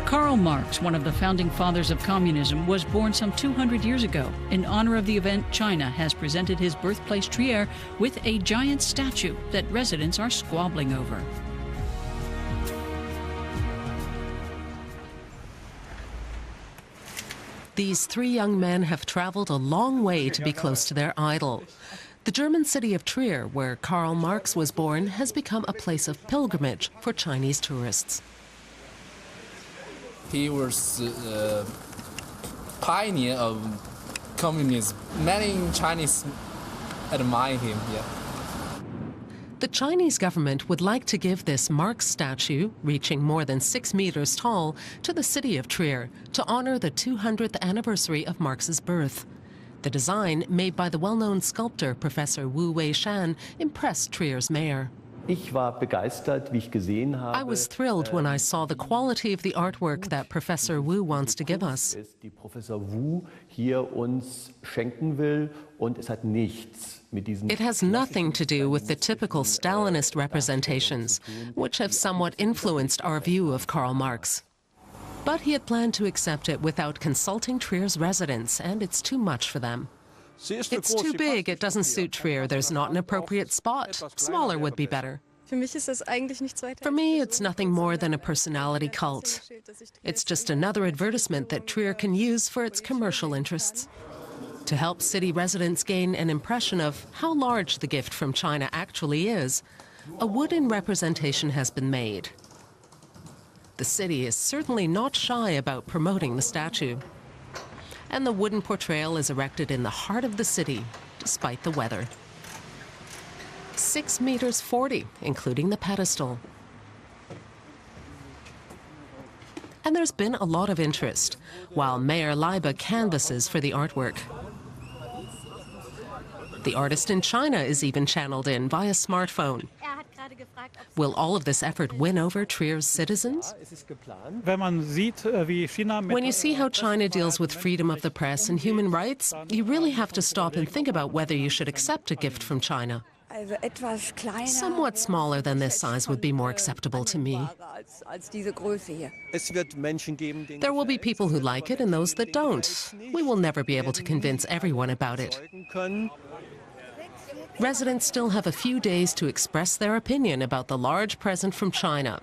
Karl Marx, one of the founding fathers of communism, was born some 200 years ago. In honor of the event, China has presented his birthplace Trier with a giant statue that residents are squabbling over. These three young men have traveled a long way to be close to their idol. The German city of Trier, where Karl Marx was born, has become a place of pilgrimage for Chinese tourists. He was a pioneer of communism. Many Chinese admire him. Yeah. The Chinese government would like to give this Marx statue, reaching more than 6 meters tall, to the city of Trier to honor the 200th anniversary of Marx's birth. The design, made by the well-known sculptor Professor Wu Wei-shan, impressed Trier's mayor. I was thrilled when I saw the quality of the artwork that Professor Wu wants to give us. It has nothing to do with the typical Stalinist representations, which have somewhat influenced our view of Karl Marx. But he had planned to accept it without consulting Trier's residents, and it's too much for them. It's too big, it doesn't suit Trier, there's not an appropriate spot. Smaller would be better. For me, it's nothing more than a personality cult. It's just another advertisement that Trier can use for its commercial interests. To help city residents gain an impression of how large the gift from China actually is, a wooden representation has been made. The city is certainly not shy about promoting the statue. And the wooden portrayal is erected in the heart of the city, despite the weather. 6 meters 40, including the pedestal. And there's been a lot of interest, while Mayor Leibe canvasses for the artwork. The artist in China is even channeled in via smartphone. Will all of this effort win over Trier's citizens? When you see how China deals with freedom of the press and human rights, you really have to stop and think about whether you should accept a gift from China. Somewhat smaller than this size would be more acceptable to me. There will be people who like it and those that don't. We will never be able to convince everyone about it. Residents still have a few days to express their opinion about the large present from China.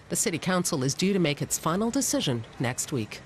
The City Council is due to make its final decision next week.